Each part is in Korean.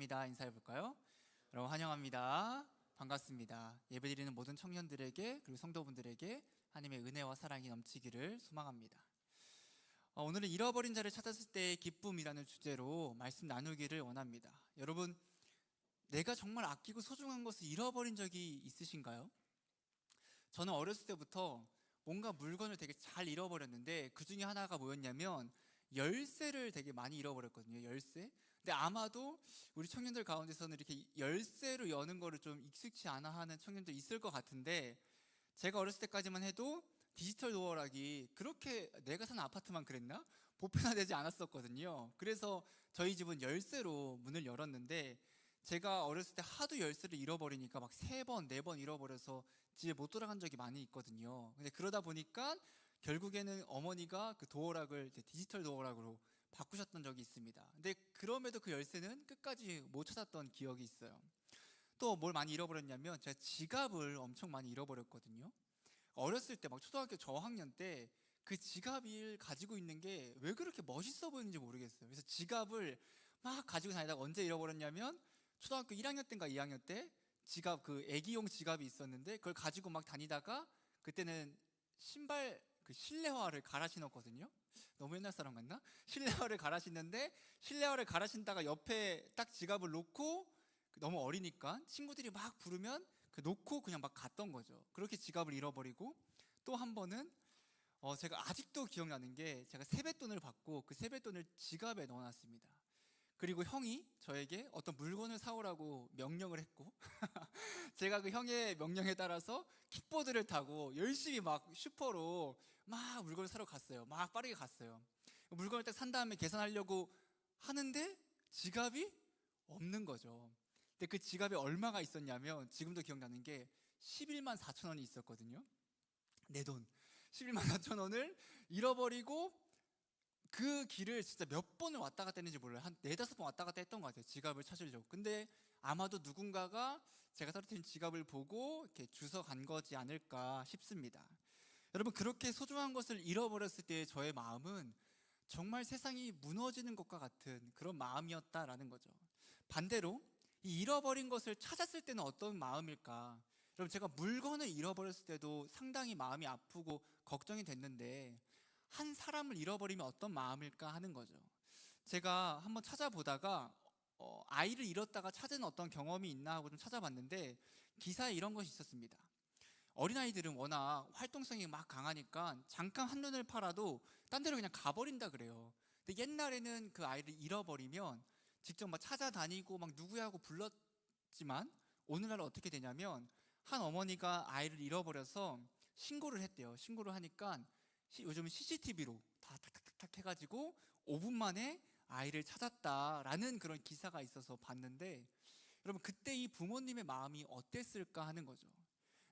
반갑습니다. 인사해 볼까요? 여러분 환영합니다. 반갑습니다. 예배드리는 모든 청년들에게 그리고 성도분들에게 하나님의 은혜와 사랑이 넘치기를 소망합니다. 오늘은 잃어버린 자를 찾았을 때의 기쁨이라는 주제로 말씀 나누기를 원합니다. 여러분, 내가 정말 아끼고 소중한 것을 잃어버린 적이 있으신가요? 저는 어렸을 때부터 뭔가 물건을 되게 잘 잃어버렸는데 그 중에 하나가 뭐였냐면 열쇠를 되게 많이 잃어버렸거든요. 열쇠. 근데 아마도 우리 청년들 가운데서는 이렇게 열쇠로 여는 거를 좀 익숙치 않아 하는 청년들 있을 것 같은데, 제가 어렸을 때까지만 해도 디지털 도어락이 그렇게 내가 사는 아파트만 그랬나? 보편화되지 않았었거든요. 그래서 저희 집은 열쇠로 문을 열었는데, 제가 어렸을 때 하도 열쇠를 잃어버리니까 막 3번, 4번 잃어버려서 집에 못 돌아간 적이 많이 있거든요. 근데 그러다 보니까 결국에는 어머니가 그 도어락을 디지털 도어락으로 바꾸셨던 적이 있습니다. 근데 그럼에도 그 열쇠는 끝까지 못 찾았던 기억이 있어요. 또 뭘 많이 잃어버렸냐면 제가 지갑을 엄청 많이 잃어버렸거든요. 어렸을 때 막 초등학교 저학년 때 그 지갑을 가지고 있는 게 왜 그렇게 멋있어 보이는지 모르겠어요. 그래서 지갑을 막 가지고 다니다가 언제 잃어버렸냐면 초등학교 1학년 때인가 2학년 때 지갑, 그 애기용 지갑이 있었는데 그걸 가지고 막 다니다가 그때는 신발 그 실내화를 갈아 신었거든요. 너무 옛날 사람 같나? 실내화를 갈아 신는데 실내화를 갈아 신다가 옆에 딱 지갑을 놓고 너무 어리니까 친구들이 막 부르면 그 놓고 그냥 막 갔던 거죠. 그렇게 지갑을 잃어버리고, 또 한 번은 제가 아직도 기억나는 게 제가 세뱃돈을 받고 그 세뱃돈을 지갑에 넣어놨습니다. 그리고 형이 저에게 어떤 물건을 사오라고 명령을 했고 제가 그 형의 명령에 따라서 킥보드를 타고 열심히 막 슈퍼로 막 물건을 사러 갔어요. 막 빠르게 갔어요. 물건을 딱 산 다음에 계산하려고 하는데 지갑이 없는 거죠. 근데 그 지갑에 얼마가 있었냐면 지금도 기억나는 게 11만 4천 원이 있었거든요. 내 돈 11만 4천 원을 잃어버리고 그 길을 진짜 몇 번을 왔다 갔다 했는지 몰라요. 한 4-5번 왔다 갔다 했던 것 같아요. 지갑을 찾으려고. 근데 아마도 누군가가 제가 떨어뜨린 지갑을 보고 이렇게 주워 간 거지 않을까 싶습니다. 여러분, 그렇게 소중한 것을 잃어버렸을 때 저의 마음은 정말 세상이 무너지는 것과 같은 그런 마음이었다라는 거죠. 반대로 이 잃어버린 것을 찾았을 때는 어떤 마음일까? 여러분, 제가 물건을 잃어버렸을 때도 상당히 마음이 아프고 걱정이 됐는데 한 사람을 잃어버리면 어떤 마음일까 하는 거죠. 제가 한번 찾아보다가 아이를 잃었다가 찾은 어떤 경험이 있나 하고 좀 찾아봤는데 기사에 이런 것이 있었습니다. 어린아이들은 워낙 활동성이 막 강하니까 잠깐 한눈을 팔아도 딴 데로 그냥 가버린다 그래요. 근데 옛날에는 그 아이를 잃어버리면 직접 막 찾아다니고 막 누구야 하고 불렀지만 오늘날은 어떻게 되냐면 한 어머니가 아이를 잃어버려서 신고를 했대요. 신고를 하니까 요즘은 CCTV로 다 탁탁탁 해가지고 5분 만에 아이를 찾았다라는 그런 기사가 있어서 봤는데, 여러분, 그때 이 부모님의 마음이 어땠을까 하는 거죠.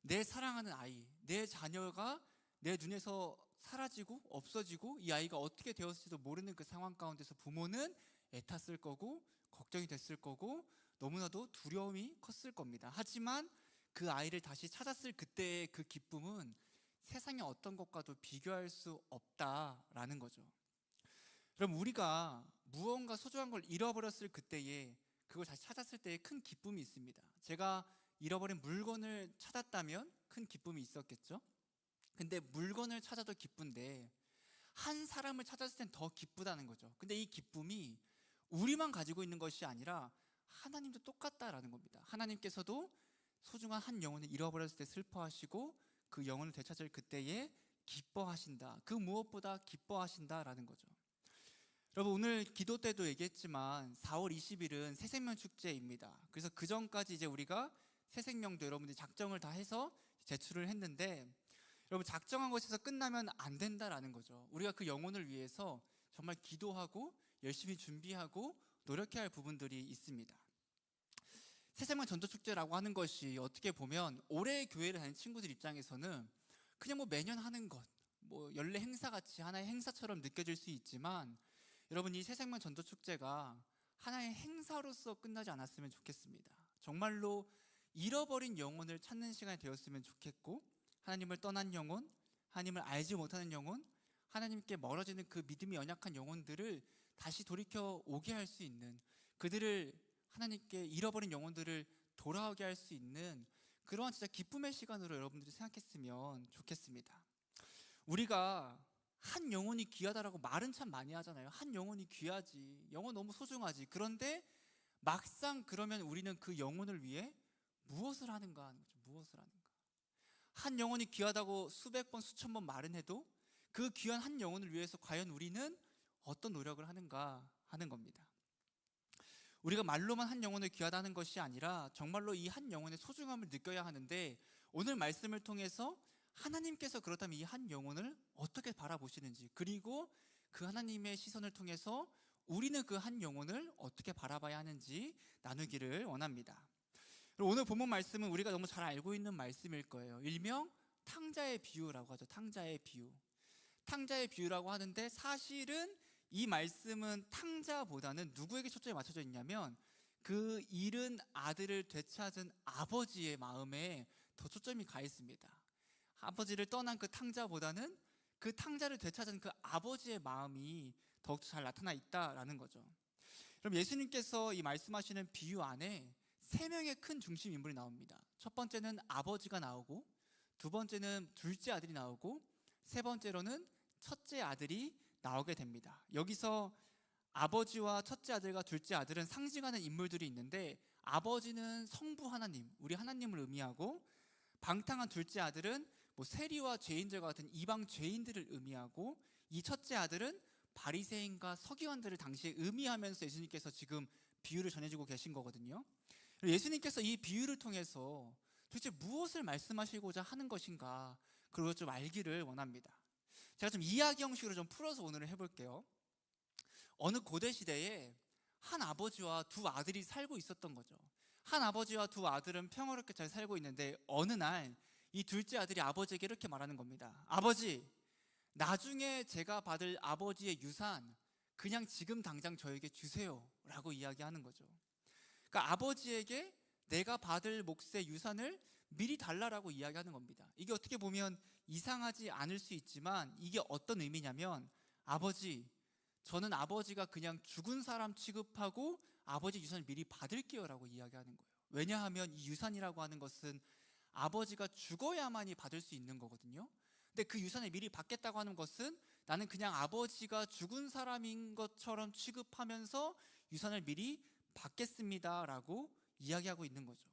내 사랑하는 아이, 내 자녀가 내 눈에서 사라지고 없어지고 이 아이가 어떻게 되었을지도 모르는 그 상황 가운데서 부모는 애탔을 거고 걱정이 됐을 거고 너무나도 두려움이 컸을 겁니다. 하지만 그 아이를 다시 찾았을 그때의 그 기쁨은 세상의 어떤 것과도 비교할 수 없다라는 거죠. 그럼 우리가 무언가 소중한 걸 잃어버렸을 그때에 그걸 다시 찾았을 때의 큰 기쁨이 있습니다. 제가 잃어버린 물건을 찾았다면 큰 기쁨이 있었겠죠. 근데 물건을 찾아도 기쁜데 한 사람을 찾았을 땐 더 기쁘다는 거죠. 근데 이 기쁨이 우리만 가지고 있는 것이 아니라 하나님도 똑같다라는 겁니다. 하나님께서도 소중한 한 영혼을 잃어버렸을 때 슬퍼하시고 그 영혼을 되찾을 그때에 기뻐하신다. 그 무엇보다 기뻐하신다라는 거죠. 여러분, 오늘 기도 때도 얘기했지만 4월 20일은 새생명 축제입니다. 그래서 그 전까지 이제 우리가 새생명도 여러분들이 작정을 다 해서 제출을 했는데, 여러분, 작정한 것에서 끝나면 안 된다라는 거죠. 우리가 그 영혼을 위해서 정말 기도하고 열심히 준비하고 노력해야 할 부분들이 있습니다. 새생명 전도축제라고 하는 것이 어떻게 보면 올해 교회를 다니는 친구들 입장에서는 그냥 뭐 매년 하는 것, 뭐 연례 행사같이 하나의 행사처럼 느껴질 수 있지만, 여러분, 이 새생명 전도축제가 하나의 행사로서 끝나지 않았으면 좋겠습니다. 정말로 잃어버린 영혼을 찾는 시간이 되었으면 좋겠고, 하나님을 떠난 영혼, 하나님을 알지 못하는 영혼, 하나님께 멀어지는 그 믿음이 연약한 영혼들을 다시 돌이켜 오게 할 수 있는, 그들을 하나님께 잃어버린 영혼들을 돌아오게 할 수 있는 그러한 진짜 기쁨의 시간으로 여러분들이 생각했으면 좋겠습니다. 우리가 한 영혼이 귀하다라고 말은 참 많이 하잖아요. 한 영혼이 귀하지, 영혼 너무 소중하지. 그런데 막상 그러면 우리는 그 영혼을 위해 무엇을 하는가 하는 거죠. 무엇을 하는가. 한 영혼이 귀하다고 수백 번 수천 번 말은 해도 그 귀한 한 영혼을 위해서 과연 우리는 어떤 노력을 하는가 하는 겁니다. 우리가 말로만 한 영혼을 귀하다는 것이 아니라 정말로 이 한 영혼의 소중함을 느껴야 하는데, 오늘 말씀을 통해서 하나님께서 그렇다면 이 한 영혼을 어떻게 바라보시는지, 그리고 그 하나님의 시선을 통해서 우리는 그 한 영혼을 어떻게 바라봐야 하는지 나누기를 원합니다. 오늘 본문 말씀은 우리가 너무 잘 알고 있는 말씀일 거예요. 일명 탕자의 비유라고 하죠. 탕자의 비유. 탕자의 비유라고 하는데, 사실은 이 말씀은 탕자보다는 누구에게 초점이 맞춰져 있냐면 그 잃은 아들을 되찾은 아버지의 마음에 더 초점이 가 있습니다. 아버지를 떠난 그 탕자보다는 그 탕자를 되찾은 그 아버지의 마음이 더욱더 잘 나타나 있다라는 거죠. 그럼 예수님께서 이 말씀하시는 비유 안에 세 명의 큰 중심 인물이 나옵니다. 첫 번째는 아버지가 나오고, 두 번째는 둘째 아들이 나오고, 세 번째로는 첫째 아들이 나오게 됩니다. 여기서 아버지와 첫째 아들과 둘째 아들은 상징하는 인물들이 있는데, 아버지는 성부 하나님, 우리 하나님을 의미하고, 방탕한 둘째 아들은 세리와 죄인들과 같은 이방 죄인들을 의미하고, 이 첫째 아들은 바리새인과 서기관들을 당시에 의미하면서 예수님께서 지금 비유를 전해주고 계신 거거든요. 예수님께서 이 비유를 통해서 도대체 무엇을 말씀하시고자 하는 것인가, 그걸 좀 알기를 원합니다. 제가 좀 이야기 형식으로 좀 풀어서 오늘은 해볼게요. 어느 고대 시대에 한 아버지와 두 아들이 살고 있었던 거죠. 한 아버지와 두 아들은 평화롭게 잘 살고 있는데, 어느 날 이 둘째 아들이 아버지에게 이렇게 말하는 겁니다. 아버지, 나중에 제가 받을 아버지의 유산 그냥 지금 당장 저에게 주세요 라고 이야기하는 거죠. 그러니까 아버지에게 내가 받을 몫의 유산을 미리 달라라고 이야기하는 겁니다. 이게 어떻게 보면 이상하지 않을 수 있지만, 이게 어떤 의미냐면, 아버지, 저는 아버지가 그냥 죽은 사람 취급하고 아버지 유산을 미리 받을게요 라고 이야기하는 거예요. 왜냐하면 이 유산이라고 하는 것은 아버지가 죽어야만이 받을 수 있는 거거든요. 근데 그 유산을 미리 받겠다고 하는 것은 나는 그냥 아버지가 죽은 사람인 것처럼 취급하면서 유산을 미리 받겠습니다 라고 이야기하고 있는 거죠.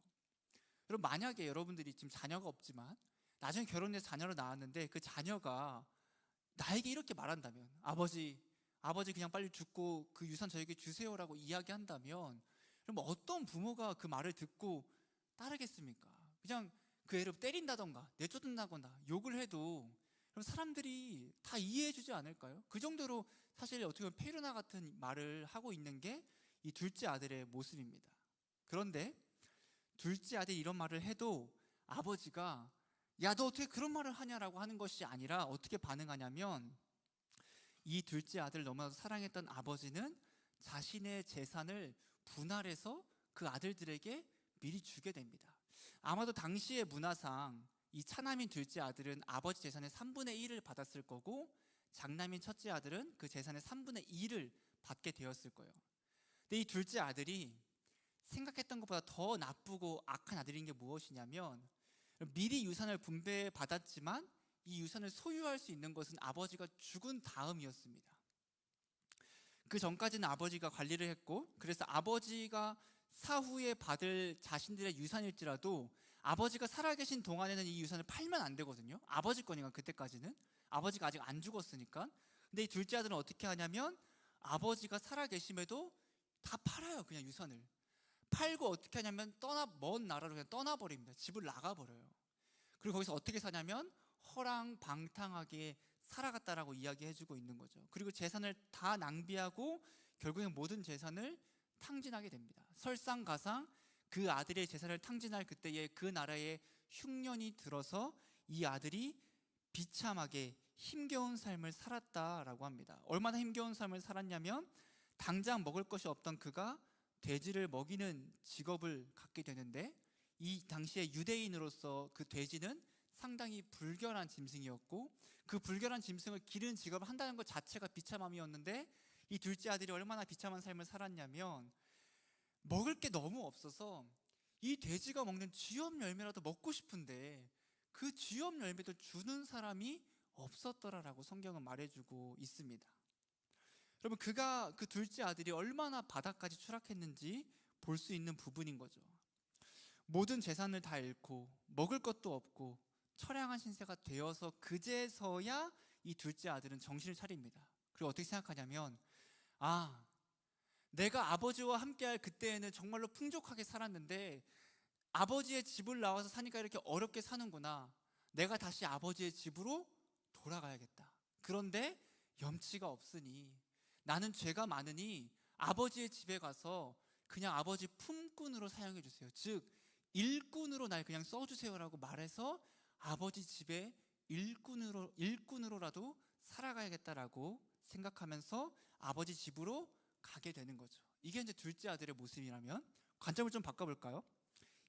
여러분, 만약에 여러분들이 지금 자녀가 없지만 나중에 결혼해서 자녀를 낳았는데 그 자녀가 나에게 이렇게 말한다면, 아버지 그냥 빨리 죽고 그 유산 저에게 주세요라고 이야기한다면, 그럼 어떤 부모가 그 말을 듣고 따르겠습니까? 그냥 그 애를 때린다던가 내쫓는다거나 욕을 해도 그럼 사람들이 다 이해해주지 않을까요? 그 정도로 사실 어떻게 보면 페르나 같은 말을 하고 있는 게 이 둘째 아들의 모습입니다. 그런데 둘째 아들이 이런 말을 해도 아버지가 야, 너 어떻게 그런 말을 하냐라고 하는 것이 아니라 어떻게 반응하냐면, 이 둘째 아들을 너무나도 사랑했던 아버지는 자신의 재산을 분할해서 그 아들들에게 미리 주게 됩니다. 아마도 당시의 문화상 이 차남인 둘째 아들은 아버지 재산의 3분의 1을 받았을 거고, 장남인 첫째 아들은 그 재산의 3분의 2를 받게 되었을 거예요. 근데 이 둘째 아들이 생각했던 것보다 더 나쁘고 악한 아들인 게 무엇이냐면, 미리 유산을 분배받았지만 이 유산을 소유할 수 있는 것은 아버지가 죽은 다음이었습니다. 그 전까지는 아버지가 관리를 했고, 그래서 아버지가 사후에 받을 자신들의 유산일지라도 아버지가 살아계신 동안에는 이 유산을 팔면 안 되거든요. 아버지 거니까, 그때까지는 아버지가 아직 안 죽었으니까. 근데 이 둘째 아들은 어떻게 하냐면, 아버지가 살아계심에도 다 팔아요. 그냥 유산을 팔고 어떻게 하냐면 먼 나라로 그냥 떠나버립니다. 집을 나가버려요. 그리고 거기서 어떻게 사냐면 허랑방탕하게 살아갔다라고 이야기해주고 있는 거죠. 그리고 재산을 다 낭비하고 결국엔 모든 재산을 탕진하게 됩니다. 설상가상 그 아들의 재산을 탕진할 그때에 그 나라에 흉년이 들어서 이 아들이 비참하게 힘겨운 삶을 살았다라고 합니다. 얼마나 힘겨운 삶을 살았냐면, 당장 먹을 것이 없던 그가 돼지를 먹이는 직업을 갖게 되는데, 이 당시에 유대인으로서 그 돼지는 상당히 불결한 짐승이었고, 그 불결한 짐승을 기르는 직업을 한다는 것 자체가 비참함이었는데, 이 둘째 아들이 얼마나 비참한 삶을 살았냐면 먹을 게 너무 없어서 이 돼지가 먹는 쥐염 열매라도 먹고 싶은데 그 쥐염 열매도 주는 사람이 없었더라라고 성경은 말해주고 있습니다. 여러분, 그 둘째 아들이 얼마나 바닥까지 추락했는지 볼 수 있는 부분인 거죠. 모든 재산을 다 잃고 먹을 것도 없고 처량한 신세가 되어서 그제서야 이 둘째 아들은 정신을 차립니다. 그리고 어떻게 생각하냐면, 아, 내가 아버지와 함께할 그때에는 정말로 풍족하게 살았는데 아버지의 집을 나와서 사니까 이렇게 어렵게 사는구나. 내가 다시 아버지의 집으로 돌아가야겠다. 그런데 염치가 없으니, 나는 죄가 많으니 아버지의 집에 가서 그냥 아버지 품꾼으로 사용해 주세요. 즉 일꾼으로 날 그냥 써주세요라고 말해서 아버지 집에 일꾼으로라도 살아가야겠다라고 생각하면서 아버지 집으로 가게 되는 거죠. 이게 이제 둘째 아들의 모습이라면, 관점을 좀 바꿔볼까요?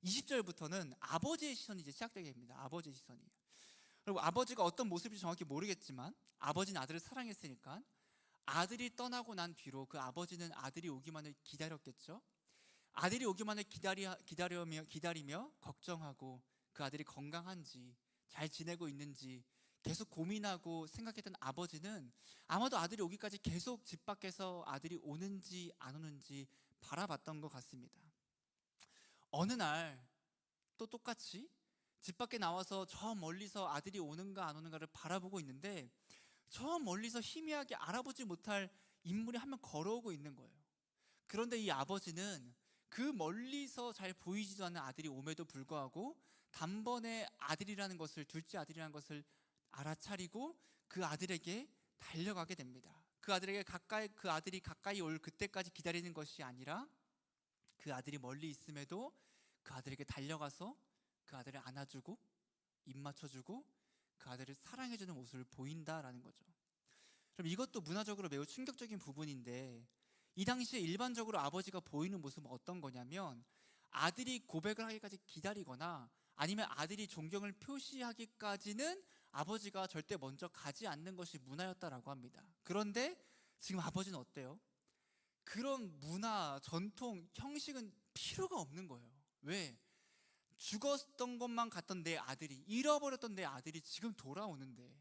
20절부터는 아버지의 시선이 이제 시작되게 됩니다. 아버지의 시선이. 그리고 아버지가 어떤 모습인지 정확히 모르겠지만 아버지는 아들을 사랑했으니까 아들이 떠나고 난 뒤로 그 아버지는 아들이 오기만을 기다렸겠죠. 아들이 오기만을 기다리며 걱정하고 그 아들이 건강한지 잘 지내고 있는지 계속 고민하고 생각했던 아버지는 아마도 아들이 오기까지 계속 집 밖에서 아들이 오는지 안 오는지 바라봤던 것 같습니다. 어느 날 또 똑같이 집 밖에 나와서 저 멀리서 아들이 오는가 안 오는가를 바라보고 있는데 저 멀리서 희미하게 알아보지 못할 인물이 한 명 걸어오고 있는 거예요. 그런데 이 아버지는 그 멀리서 잘 보이지도 않는 아들이 옴에도 불구하고 단번에 아들이라는 것을, 둘째 아들이라는 것을 알아차리고 그 아들에게 달려가게 됩니다. 그 아들이 가까이 올 그때까지 기다리는 것이 아니라 그 아들이 멀리 있음에도 그 아들에게 달려가서 그 아들을 안아주고 입 맞춰주고 그 아들을 사랑해주는 모습을 보인다라는 거죠. 그럼 이것도 문화적으로 매우 충격적인 부분인데, 이 당시에 일반적으로 아버지가 보이는 모습은 어떤 거냐면 아들이 고백을 하기까지 기다리거나 아니면 아들이 존경을 표시하기까지는 아버지가 절대 먼저 가지 않는 것이 문화였다라고 합니다. 그런데 지금 아버지는 어때요? 그런 문화, 전통, 형식은 필요가 없는 거예요. 왜? 죽었던 것만 갔던 내 아들이, 잃어버렸던 내 아들이 지금 돌아오는데,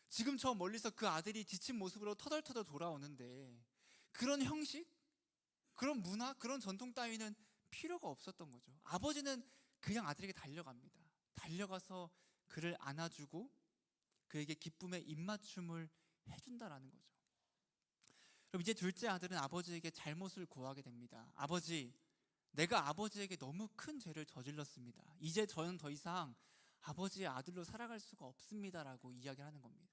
지금 저 멀리서 그 아들이 지친 모습으로 터덜터덜 돌아오는데 그런 형식, 그런 문화, 그런 전통 따위는 필요가 없었던 거죠. 아버지는 그냥 아들에게 달려갑니다. 달려가서 그를 안아주고 그에게 기쁨의 입맞춤을 해준다라는 거죠. 그럼 이제 둘째 아들은 아버지에게 잘못을 고하게 됩니다. 아버지, 내가 아버지에게 너무 큰 죄를 저질렀습니다. 이제 저는 더 이상 아버지의 아들로 살아갈 수가 없습니다라고 이야기를 하는 겁니다.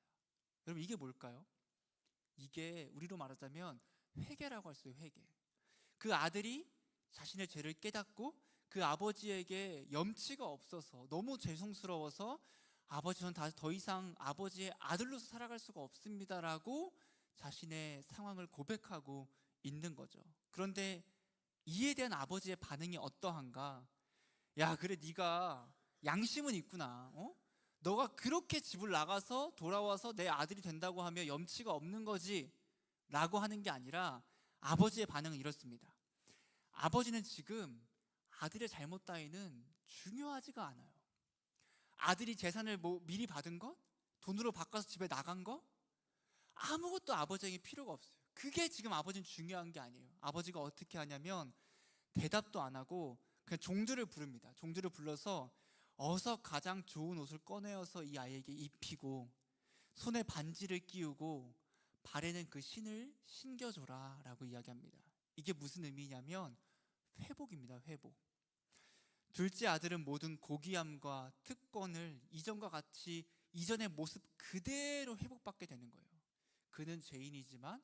여러분, 이게 뭘까요? 이게 우리로 말하자면 회개라고 할 수 있어요. 회개. 그 아들이 자신의 죄를 깨닫고 그 아버지에게 염치가 없어서 너무 죄송스러워서 아버지, 전 더 이상 아버지의 아들로서 살아갈 수가 없습니다라고 자신의 상황을 고백하고 있는 거죠. 그런데 이에 대한 아버지의 반응이 어떠한가? 야, 그래, 네가 양심은 있구나. 너가 그렇게 집을 나가서 돌아와서 내 아들이 된다고 하면 염치가 없는 거지 라고 하는 게 아니라 아버지의 반응은 이렇습니다. 아버지는 지금 아들의 잘못 따위는 중요하지가 않아요. 아들이 재산을 미리 받은 것, 돈으로 바꿔서 집에 나간 거, 아무것도 아버지에게 필요가 없어요. 그게 지금 아버지는 중요한 게 아니에요. 아버지가 어떻게 하냐면 대답도 안 하고 그냥 종들을 부릅니다. 종들을 불러서 어서 가장 좋은 옷을 꺼내어서 이 아이에게 입히고 손에 반지를 끼우고 발에는 그 신을 신겨줘라 라고 이야기합니다. 이게 무슨 의미냐면 회복입니다. 회복. 둘째 아들은 모든 고귀함과 특권을 이전과 같이 이전의 모습 그대로 회복받게 되는 거예요. 그는 죄인이지만,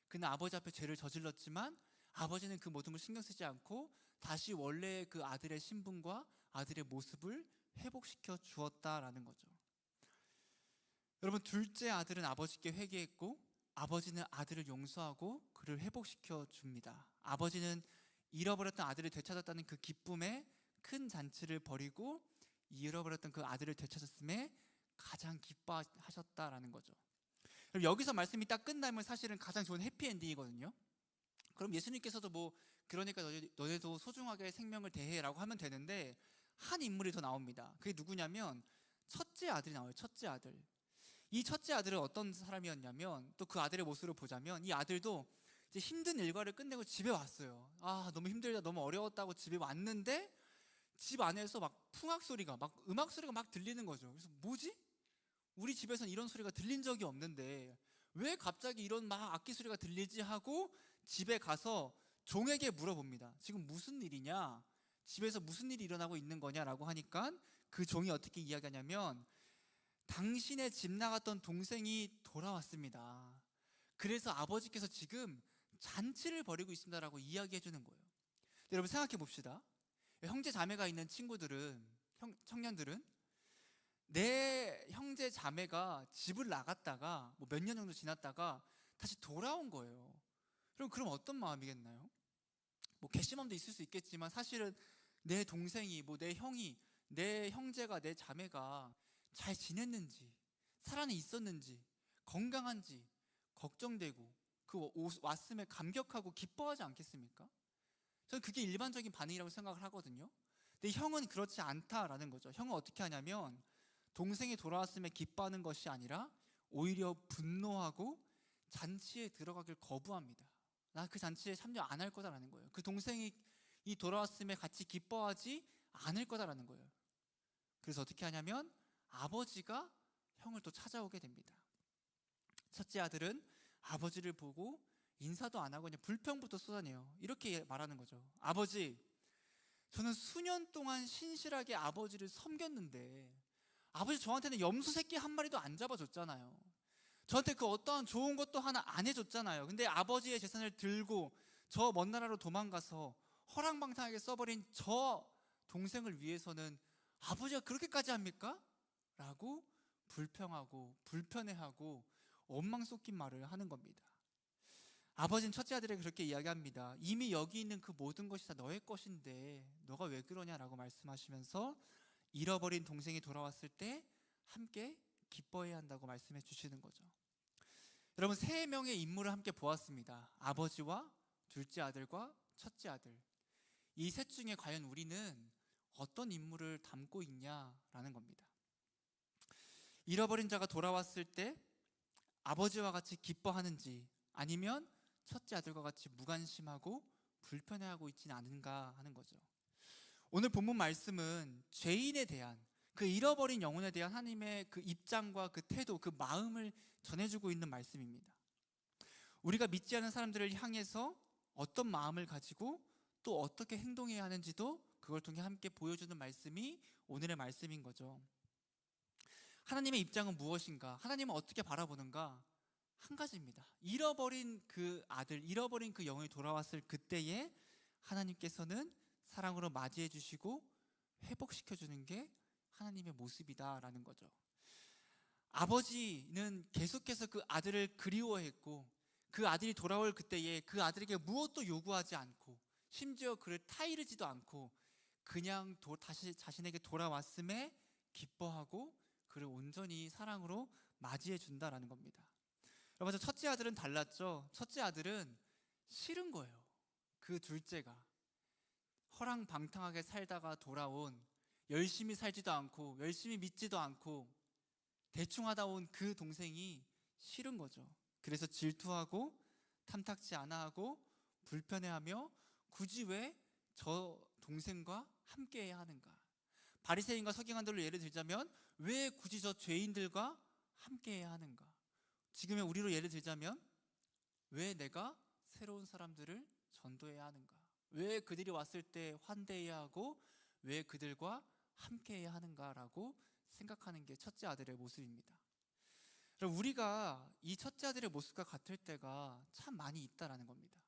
그는 아버지 앞에 죄를 저질렀지만 아버지는 그 모든 걸 신경 쓰지 않고 다시 원래의 그 아들의 신분과 아들의 모습을 회복시켜 주었다라는 거죠. 여러분, 둘째 아들은 아버지께 회개했고 아버지는 아들을 용서하고 그를 회복시켜 줍니다. 아버지는 잃어버렸던 아들을 되찾았다는 그 기쁨에 큰 잔치를 벌이고 잃어버렸던 그 아들을 되찾았음에 가장 기뻐하셨다라는 거죠. 그럼 여기서 말씀이 딱 끝나면 사실은 가장 좋은 해피엔딩이거든요. 그럼 예수님께서도 그러니까 너네도 소중하게 생명을 대해라고 하면 되는데, 한 인물이 더 나옵니다. 그게 누구냐면 첫째 아들이 나와요. 첫째 아들. 이 첫째 아들은 어떤 사람이었냐면, 또 그 아들의 모습을 보자면, 이 아들도 이제 힘든 일과를 끝내고 집에 왔어요. 아, 너무 힘들다, 너무 어려웠다고 집에 왔는데, 집 안에서 막 풍악 소리가, 막 음악 소리가 막 들리는 거죠. 그래서 뭐지? 우리 집에선 이런 소리가 들린 적이 없는데 왜 갑자기 이런 막 악기 소리가 들리지 하고 집에 가서 종에게 물어봅니다. 지금 무슨 일이냐? 집에서 무슨 일이 일어나고 있는 거냐라고 하니까 그 종이 어떻게 이야기하냐면, 당신의 집 나갔던 동생이 돌아왔습니다. 그래서 아버지께서 지금 잔치를 벌이고 있습니다라고 이야기해 주는 거예요. 여러분 생각해 봅시다. 형제 자매가 있는 친구들은, 청년들은 내 형제 자매가 집을 나갔다가 뭐 몇 년 정도 지났다가 다시 돌아온 거예요. 그럼 어떤 마음이겠나요? 뭐 괘씸함도 있을 수 있겠지만, 사실은 내 동생이, 뭐 내 형이, 내 형제가, 내 자매가 잘 지냈는지, 살아는 있었는지, 건강한지 걱정되고, 그 왔음에 감격하고 기뻐하지 않겠습니까? 저는 그게 일반적인 반응이라고 생각을 하거든요. 근데 형은 그렇지 않다라는 거죠. 형은 어떻게 하냐면, 동생이 돌아왔음에 기뻐하는 것이 아니라 오히려 분노하고 잔치에 들어가길 거부합니다. 나 그 잔치에 참여 안 할 거다라는 거예요. 그 동생이 이 돌아왔음에 같이 기뻐하지 않을 거다라는 거예요. 그래서 어떻게 하냐면 아버지가 형을 또 찾아오게 됩니다. 첫째 아들은 아버지를 보고 인사도 안 하고 그냥 불평부터 쏟아내요. 이렇게 말하는 거죠. 아버지, 저는 수년 동안 신실하게 아버지를 섬겼는데 아버지 저한테는 염소 새끼 한 마리도 안 잡아줬잖아요. 저한테 그 어떠한 좋은 것도 하나 안 해줬잖아요. 근데 아버지의 재산을 들고 저 먼 나라로 도망가서 허랑방탕하게 써버린 저 동생을 위해서는 아버지가 그렇게까지 합니까? 라고 불평하고 불편해하고 원망 섞인 말을 하는 겁니다. 아버지는 첫째 아들에게 그렇게 이야기합니다. 이미 여기 있는 그 모든 것이 다 너의 것인데 너가 왜 그러냐라고 말씀하시면서 잃어버린 동생이 돌아왔을 때 함께 기뻐해야 한다고 말씀해 주시는 거죠. 여러분, 세 명의 인물을 함께 보았습니다. 아버지와 둘째 아들과 첫째 아들. 이 셋 중에 과연 우리는 어떤 인물을 담고 있냐라는 겁니다. 잃어버린 자가 돌아왔을 때 아버지와 같이 기뻐하는지, 아니면 첫째 아들과 같이 무관심하고 불편해하고 있지는 않은가 하는 거죠. 오늘 본문 말씀은 죄인에 대한, 그 잃어버린 영혼에 대한 하나님의 그 입장과 그 태도, 그 마음을 전해주고 있는 말씀입니다. 우리가 믿지 않는 사람들을 향해서 어떤 마음을 가지고 또 어떻게 행동해야 하는지도 그걸 통해 함께 보여주는 말씀이 오늘의 말씀인 거죠. 하나님의 입장은 무엇인가? 하나님은 어떻게 바라보는가? 한 가지입니다. 잃어버린 그 아들, 잃어버린 그 영혼이 돌아왔을 그때에 하나님께서는 사랑으로 맞이해 주시고 회복시켜 주는 게 하나님의 모습이다라는 거죠. 아버지는 계속해서 그 아들을 그리워했고, 그 아들이 돌아올 그때에 그 아들에게 무엇도 요구하지 않고, 심지어 그를 타이르지도 않고 그냥 다시 자신에게 돌아왔음에 기뻐하고 그를 온전히 사랑으로 맞이해 준다라는 겁니다. 여러분, 첫째 아들은 달랐죠. 첫째 아들은 싫은 거예요. 그 둘째가 허랑방탕하게 살다가 돌아온, 열심히 살지도 않고 열심히 믿지도 않고 대충 하다 온 그 동생이 싫은 거죠. 그래서 질투하고 탐탁지 않아 하고 불편해하며 굳이 왜 저 동생과 함께해야 하는가? 바리새인과 서기관들로 예를 들자면 왜 굳이 저 죄인들과 함께해야 하는가? 지금의 우리로 예를 들자면 왜 내가 새로운 사람들을 전도해야 하는가? 왜 그들이 왔을 때 환대해야 하고 왜 그들과 함께해야 하는가라고 생각하는 게 첫째 아들의 모습입니다. 우리가 이 첫째 아들의 모습과 같을 때가 참 많이 있다라는 겁니다.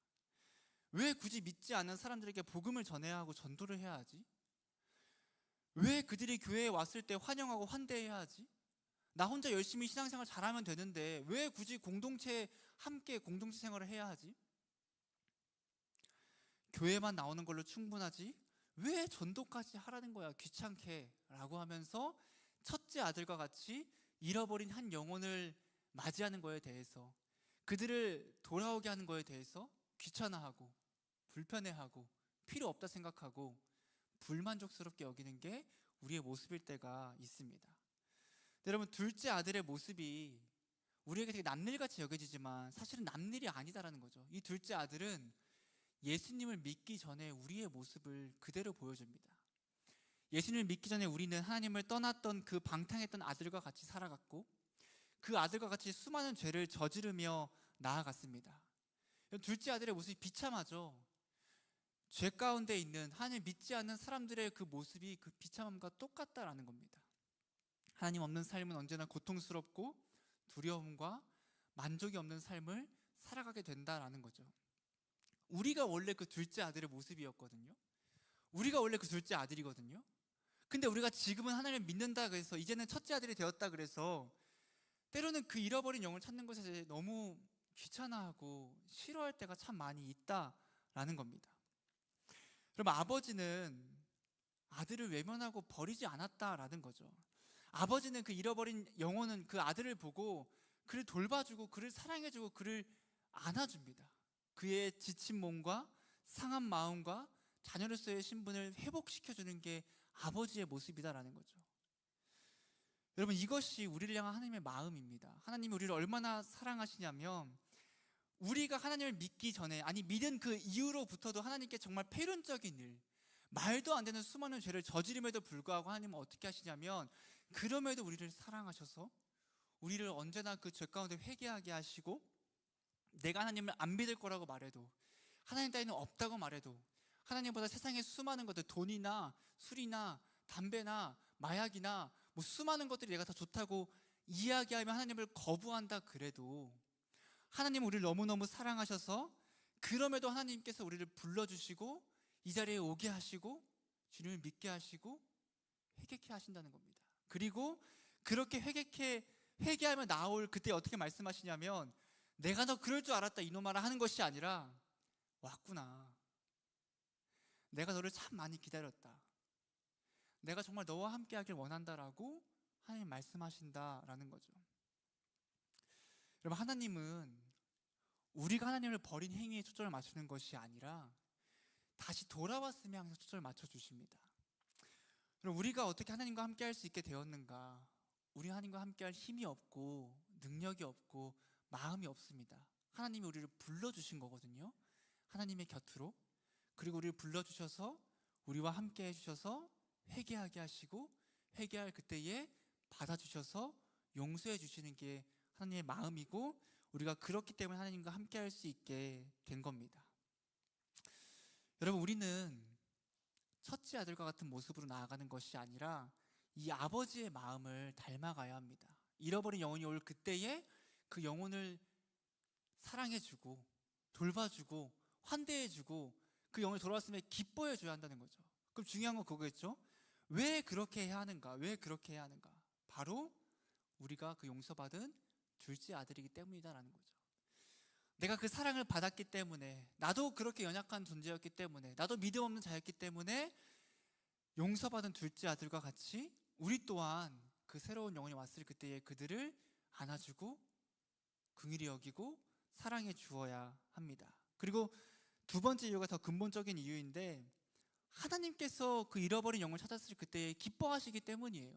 왜 굳이 믿지 않는 사람들에게 복음을 전해야 하고 전도를 해야 하지? 왜 그들이 교회에 왔을 때 환영하고 환대해야 하지? 나 혼자 열심히 신앙생활 잘하면 되는데 왜 굳이 함께 공동체 생활을 해야 하지? 교회만 나오는 걸로 충분하지? 왜 전도까지 하라는 거야, 귀찮게 라고 하면서 첫째 아들과 같이 잃어버린 한 영혼을 맞이하는 거에 대해서, 그들을 돌아오게 하는 거에 대해서 귀찮아하고 불편해하고 필요 없다 생각하고 불만족스럽게 여기는 게 우리의 모습일 때가 있습니다. 여러분, 둘째 아들의 모습이 우리에게 되게 남일같이 여겨지지만 사실은 남일이 아니다라는 거죠. 이 둘째 아들은 예수님을 믿기 전에 우리의 모습을 그대로 보여줍니다. 예수님을 믿기 전에 우리는 하나님을 떠났던 그 방탕했던 아들과 같이 살아갔고, 그 아들과 같이 수많은 죄를 저지르며 나아갔습니다. 둘째 아들의 모습이 비참하죠. 죄 가운데 있는 하나님 믿지 않는 사람들의 그 모습이 그 비참함과 똑같다라는 겁니다. 하나님 없는 삶은 언제나 고통스럽고 두려움과 만족이 없는 삶을 살아가게 된다라는 거죠. 우리가 원래 그 둘째 아들의 모습이었거든요. 우리가 원래 그 둘째 아들이거든요. 근데 우리가 지금은 하나님을 믿는다 그래서 이제는 첫째 아들이 되었다 그래서 때로는 그 잃어버린 영을 찾는 것에 너무 귀찮아하고 싫어할 때가 참 많이 있다라는 겁니다. 그럼 아버지는 아들을 외면하고 버리지 않았다라는 거죠. 아버지는 그 잃어버린 영혼은 그 아들을 보고 그를 돌봐주고 그를 사랑해주고 그를 안아줍니다. 그의 지친 몸과 상한 마음과 자녀로서의 신분을 회복시켜주는 게 아버지의 모습이다라는 거죠. 여러분, 이것이 우리를 향한 하나님의 마음입니다. 하나님이 우리를 얼마나 사랑하시냐면 우리가 하나님을 믿기 전에, 아니 믿은 그 이후로부터도 하나님께 정말 패륜적인 일, 말도 안 되는 수많은 죄를 저지름에도 불구하고 하나님은 어떻게 하시냐면 그럼에도 우리를 사랑하셔서 우리를 언제나 그 죄 가운데 회개하게 하시고, 내가 하나님을 안 믿을 거라고 말해도, 하나님 따위는 없다고 말해도, 하나님보다 세상의 수많은 것들, 돈이나 술이나 담배나 마약이나 뭐 수많은 것들이 내가 더 좋다고 이야기하며 하나님을 거부한다 그래도 하나님은 우리를 너무너무 사랑하셔서 그럼에도 하나님께서 우리를 불러주시고 이 자리에 오게 하시고 주님을 믿게 하시고 회개케 하신다는 겁니다. 그리고 그렇게 회개하며 나올 그때 어떻게 말씀하시냐면 내가 너 그럴 줄 알았다 이놈아라 하는 것이 아니라 왔구나, 내가 너를 참 많이 기다렸다, 내가 정말 너와 함께 하길 원한다라고 하나님 말씀하신다라는 거죠. 여러분, 하나님은 우리가 하나님을 버린 행위에 초점을 맞추는 것이 아니라 다시 돌아왔으면 항상 초점을 맞춰주십니다. 그럼 우리가 어떻게 하나님과 함께 할 수 있게 되었는가? 우리 하나님과 함께 할 힘이 없고 능력이 없고 마음이 없습니다. 하나님이 우리를 불러주신 거거든요. 하나님의 곁으로. 그리고 우리를 불러주셔서 우리와 함께 해주셔서 회개하게 하시고 회개할 그때에 받아주셔서 용서해 주시는 게 하나님의 마음이고, 우리가 그렇기 때문에 하나님과 함께 할 수 있게 된 겁니다. 여러분, 우리는 첫째 아들과 같은 모습으로 나아가는 것이 아니라 이 아버지의 마음을 닮아가야 합니다. 잃어버린 영혼이 올 그때에 그 영혼을 사랑해주고 돌봐주고 환대해주고 그 영혼이 돌아왔음에 기뻐해줘야 한다는 거죠. 그럼 중요한 건 그거겠죠? 왜 그렇게 해야 하는가? 왜 그렇게 해야 하는가? 바로 우리가 그 용서받은 둘째 아들이기 때문이다라는 거죠. 내가 그 사랑을 받았기 때문에, 나도 그렇게 연약한 존재였기 때문에, 나도 믿음 없는 자였기 때문에 용서받은 둘째 아들과 같이 우리 또한 그 새로운 영혼이 왔을 그때에 그들을 안아주고 긍휼히 여기고 사랑해 주어야 합니다. 그리고 두 번째 이유가 더 근본적인 이유인데, 하나님께서 그 잃어버린 영혼을 찾았을 그때에 기뻐하시기 때문이에요.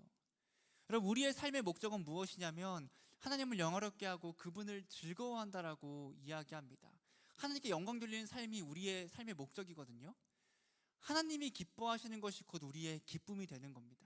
여러분, 우리의 삶의 목적은 무엇이냐면 하나님을 영화롭게 하고 그분을 즐거워한다라고 이야기합니다. 하나님께 영광 돌리는 삶이 우리의 삶의 목적이거든요. 하나님이 기뻐하시는 것이 곧 우리의 기쁨이 되는 겁니다.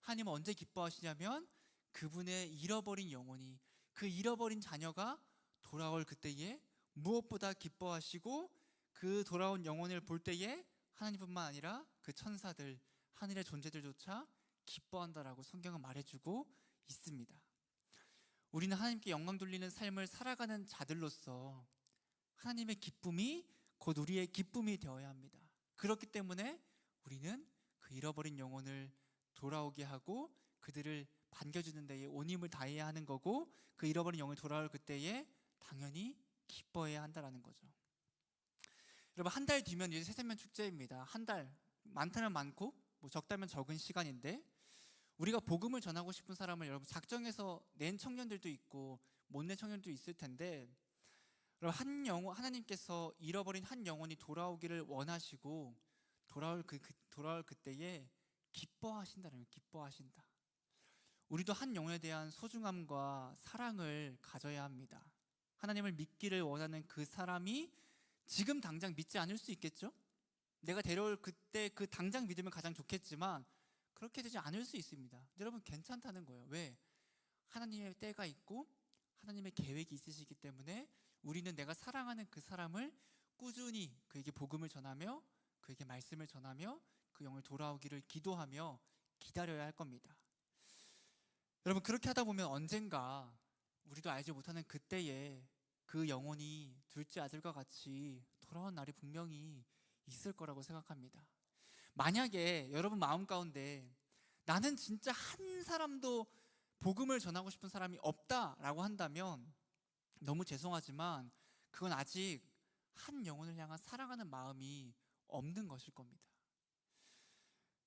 하나님은 언제 기뻐하시냐면 그분의 잃어버린 영혼이, 그 잃어버린 자녀가 돌아올 그때에 무엇보다 기뻐하시고, 그 돌아온 영혼을 볼 때에 하나님뿐만 아니라 그 천사들, 하늘의 존재들조차 기뻐한다라고 성경은 말해주고 있습니다. 우리는 하나님께 영광 돌리는 삶을 살아가는 자들로서 하나님의 기쁨이 곧 우리의 기쁨이 되어야 합니다. 그렇기 때문에 우리는 그 잃어버린 영혼을 돌아오게 하고 그들을 반겨주는 데에 온 힘을 다해야 하는 거고, 그 잃어버린 영혼이 돌아올 그때에 당연히 기뻐해야 한다는 거죠. 여러분, 한 달 뒤면 이제 새세면 축제입니다. 한 달, 많다면 많고 뭐 적다면 적은 시간인데, 우리가 복음을 전하고 싶은 사람을 여러분 작정해서 낸 청년들도 있고 못 낸 청년들도 있을 텐데, 그럼 한 영혼, 하나님께서 잃어버린 한 영혼이 돌아오기를 원하시고 돌아올 그때에 기뻐하신다는 거예요. 기뻐하신다. 우리도 한 영혼에 대한 소중함과 사랑을 가져야 합니다. 하나님을 믿기를 원하는 그 사람이 지금 당장 믿지 않을 수 있겠죠? 내가 데려올 그때 그 당장 믿으면 가장 좋겠지만 그렇게 되지 않을 수 있습니다. 여러분, 괜찮다는 거예요. 왜? 하나님의 때가 있고 하나님의 계획이 있으시기 때문에 우리는 내가 사랑하는 그 사람을 꾸준히 그에게 복음을 전하며 그에게 말씀을 전하며 그 영을 돌아오기를 기도하며 기다려야 할 겁니다. 여러분, 그렇게 하다 보면 언젠가 우리도 알지 못하는 그때에 그 영혼이 둘째 아들과 같이 돌아온 날이 분명히 있을 거라고 생각합니다. 만약에 여러분 마음 가운데 나는 진짜 한 사람도 복음을 전하고 싶은 사람이 없다라고 한다면 너무 죄송하지만 그건 아직 한 영혼을 향한 사랑하는 마음이 없는 것일 겁니다.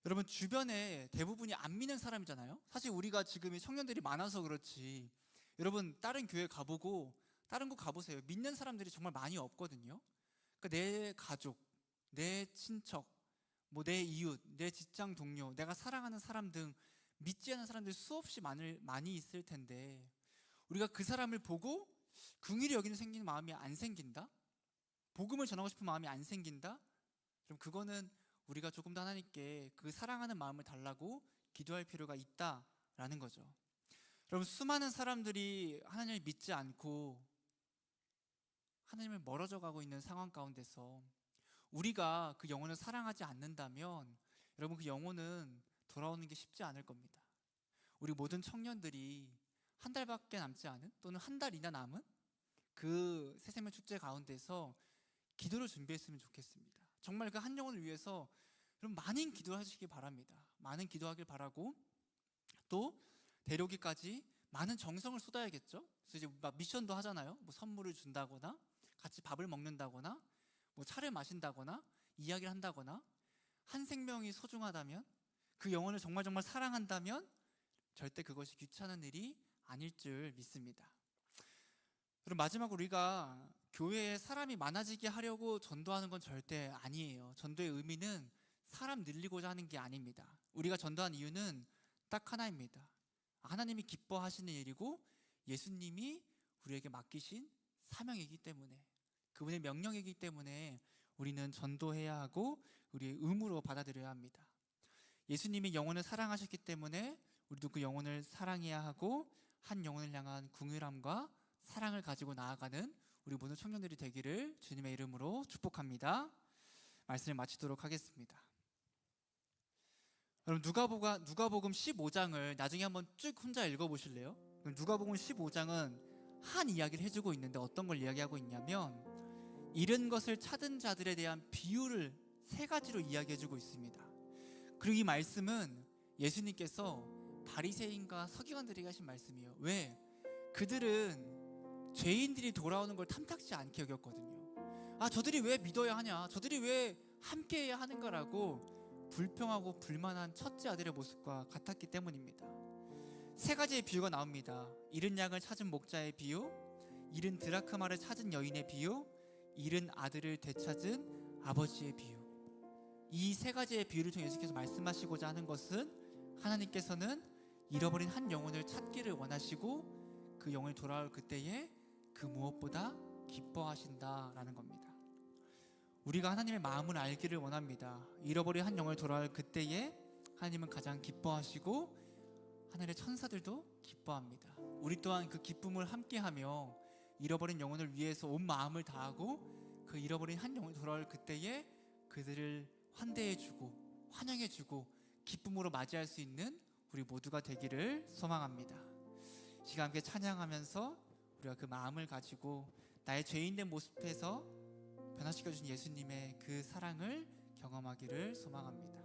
여러분, 주변에 대부분이 안 믿는 사람이잖아요. 사실 우리가 지금 청년들이 많아서 그렇지, 여러분 다른 교회 가보고 다른 곳 가보세요. 믿는 사람들이 정말 많이 없거든요. 그러니까 내 가족, 내 친척, 내 이웃, 내 직장 동료, 내가 사랑하는 사람 등 믿지 않는 사람들이 수없이 많이 있을 텐데 우리가 그 사람을 보고 긍휼히 여기는 생기는 마음이 안 생긴다? 복음을 전하고 싶은 마음이 안 생긴다? 그럼 그거는 우리가 조금 더 하나님께 그 사랑하는 마음을 달라고 기도할 필요가 있다라는 거죠. 여러분, 수많은 사람들이 하나님을 믿지 않고 하나님을 멀어져 가고 있는 상황 가운데서 우리가 그 영혼을 사랑하지 않는다면 여러분, 그 영혼은 돌아오는 게 쉽지 않을 겁니다. 우리 모든 청년들이 한 달밖에 남지 않은 또는 한 달 이나 남은 그 새생명 축제 가운데서 기도를 준비했으면 좋겠습니다. 정말 그 한 영혼을 위해서 여러분 많은 기도하시기 바랍니다. 많은 기도하길 바라고 또 데려오기까지 많은 정성을 쏟아야겠죠. 그래서 이제 막 미션도 하잖아요. 선물을 준다거나 같이 밥을 먹는다거나 차를 마신다거나 이야기를 한다거나 한 생명이 소중하다면 그 영혼을 정말 사랑한다면 절대 그것이 귀찮은 일이 아닐 줄 믿습니다. 그럼 마지막으로 우리가 교회에 사람이 많아지게 하려고 전도하는 건 절대 아니에요. 전도의 의미는 사람 늘리고자 하는 게 아닙니다. 우리가 전도한 이유는 딱 하나입니다. 하나님이 기뻐하시는 일이고 예수님이 우리에게 맡기신 사명이기 때문에, 그분의 명령이기 때문에 우리는 전도해야 하고 우리의 의무로 받아들여야 합니다. 예수님이 영혼을 사랑하셨기 때문에 우리도 그 영혼을 사랑해야 하고 한 영혼을 향한 긍휼함과 사랑을 가지고 나아가는 우리 모든 청년들이 되기를 주님의 이름으로 축복합니다. 말씀을 마치도록 하겠습니다. 여러분, 누가복음 15장을 나중에 한번 쭉 혼자 읽어보실래요? 누가복음 15장은 한 이야기를 해주고 있는데 어떤 걸 이야기하고 있냐면 잃은 것을 찾은 자들에 대한 비유를 3가지로 이야기해주고 있습니다. 그리고 이 말씀은 예수님께서 바리새인과 서기관들에게 하신 말씀이에요. 왜? 그들은 죄인들이 돌아오는 걸 탐탁지 않게 여겼거든요. 저들이 왜 믿어야 하냐, 저들이 왜 함께해야 하는가라고 불평하고 불만한 첫째 아들의 모습과 같았기 때문입니다. 3가지의 비유가 나옵니다. 잃은 양을 찾은 목자의 비유, 잃은 드라크마를 찾은 여인의 비유, 잃은 아들을 되찾은 아버지의 비유. 이 3가지의 비유를 통해 예수께서 말씀하시고자 하는 것은 하나님께서는 잃어버린 한 영혼을 찾기를 원하시고 그 영혼이 돌아올 그때에 그 무엇보다 기뻐하신다라는 겁니다. 우리가 하나님의 마음을 알기를 원합니다. 잃어버린 한 영혼을 돌아올 그때에 하나님은 가장 기뻐하시고 하늘의 천사들도 기뻐합니다. 우리 또한 그 기쁨을 함께하며 잃어버린 영혼을 위해서 온 마음을 다하고 그 잃어버린 한 영혼이 돌아올 그때에 그들을 환대해주고 환영해주고 기쁨으로 맞이할 수 있는 우리 모두가 되기를 소망합니다. 시간 함께 찬양하면서 우리가 그 마음을 가지고 나의 죄인된 모습에서 변화시켜주신 예수님의 그 사랑을 경험하기를 소망합니다.